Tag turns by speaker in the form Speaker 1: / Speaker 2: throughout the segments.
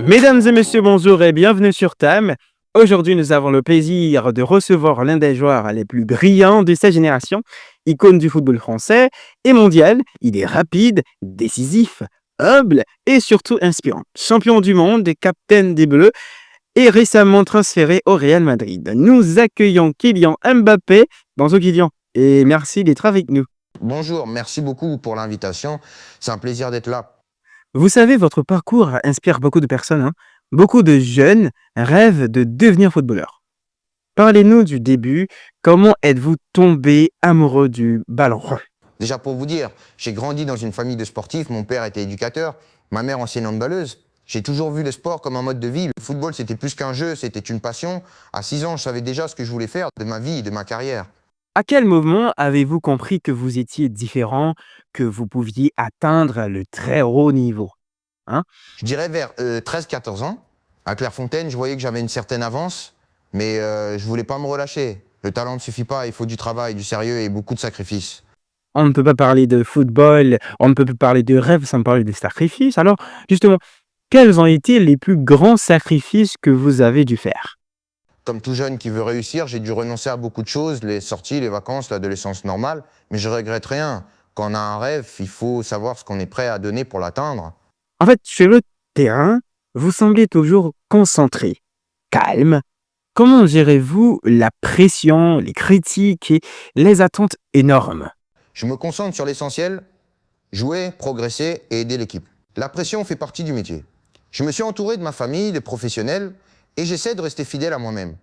Speaker 1: Mesdames et messieurs, bonjour et bienvenue sur TAM. Aujourd'hui, nous avons le plaisir de recevoir l'un des joueurs les plus brillants de sa génération, icône du football français et mondial. Il est rapide, décisif, humble et surtout inspirant. Champion du monde, capitaine des Bleus et récemment transféré au Real Madrid. Nous accueillons Kylian Mbappé. Bonjour Kylian et merci d'être avec nous.
Speaker 2: Bonjour, merci beaucoup pour l'invitation. C'est un plaisir d'être là.
Speaker 1: Vous savez, votre parcours inspire beaucoup de personnes, hein. Beaucoup de jeunes rêvent de devenir footballeur. Parlez-nous du début. Comment êtes-vous tombé amoureux du ballon?
Speaker 2: Déjà pour vous dire, j'ai grandi dans une famille de sportifs. Mon père était éducateur, ma mère ancienne handballeuse. J'ai toujours vu le sport comme un mode de vie. Le football, c'était plus qu'un jeu, c'était une passion. À 6 ans, je savais déjà ce que je voulais faire de ma vie et de ma carrière.
Speaker 1: À quel moment avez-vous compris que vous étiez différent, que vous pouviez atteindre le très haut niveau, hein?
Speaker 2: Je dirais vers 13-14 ans. À Clairefontaine, je voyais que j'avais une certaine avance, mais je voulais pas me relâcher. Le talent ne suffit pas, il faut du travail, du sérieux et beaucoup de sacrifices.
Speaker 1: On ne peut pas parler de football, on ne peut pas parler de rêve sans parler de sacrifices. Alors, justement, quels ont été les plus grands sacrifices que vous avez dû faire?
Speaker 2: Comme tout jeune qui veut réussir, j'ai dû renoncer à beaucoup de choses, les sorties, les vacances, l'adolescence normale, mais je regrette rien. Quand on a un rêve, il faut savoir ce qu'on est prêt à donner pour l'atteindre.
Speaker 1: En fait, sur le terrain, vous semblez toujours concentré, calme. Comment gérez-vous la pression, les critiques et les attentes énormes?
Speaker 2: Je me concentre sur l'essentiel, jouer, progresser et aider l'équipe. La pression fait partie du métier. Je me suis entouré de ma famille, des professionnels, et j'essaie de rester fidèle à moi-même.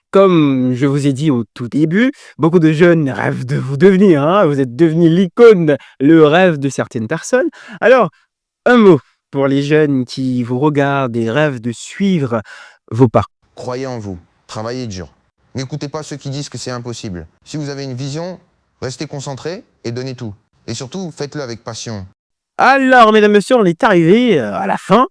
Speaker 1: Comme je vous ai dit au tout début, beaucoup de jeunes rêvent de vous devenir, hein. Vous êtes devenu l'icône, le rêve de certaines personnes. Alors, un mot pour les jeunes qui vous regardent et rêvent de suivre vos pas.
Speaker 2: Croyez en vous, travaillez dur. N'écoutez pas ceux qui disent que c'est impossible. Si vous avez une vision, restez concentré et donnez tout. Et surtout, faites-le avec passion.
Speaker 1: Alors, mesdames, messieurs, on est arrivé à la fin.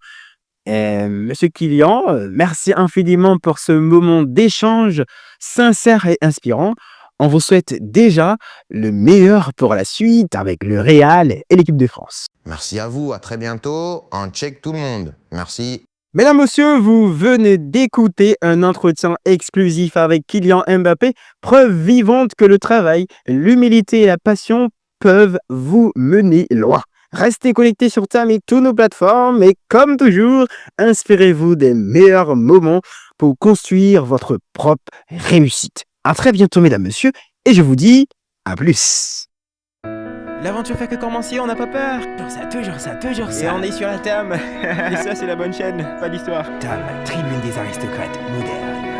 Speaker 1: Monsieur Kylian, merci infiniment pour ce moment d'échange sincère et inspirant. On vous souhaite déjà le meilleur pour la suite avec le Real et l'équipe de France.
Speaker 2: Merci à vous, à très bientôt. Un check tout le monde. Merci.
Speaker 1: Mesdames, messieurs, vous venez d'écouter un entretien exclusif avec Kylian Mbappé, preuve vivante que le travail, l'humilité et la passion peuvent vous mener loin. Restez connectés sur TAM et toutes nos plateformes et comme toujours, inspirez-vous des meilleurs moments pour construire votre propre réussite. À très bientôt, mesdames, messieurs, et je vous dis à plus. L'aventure fait que commencer, on n'a pas peur. Toujours ça. Et on est sur la TAM. Et ça, c'est la bonne chaîne, pas d'histoire. TAM, tribune des aristocrates modernes.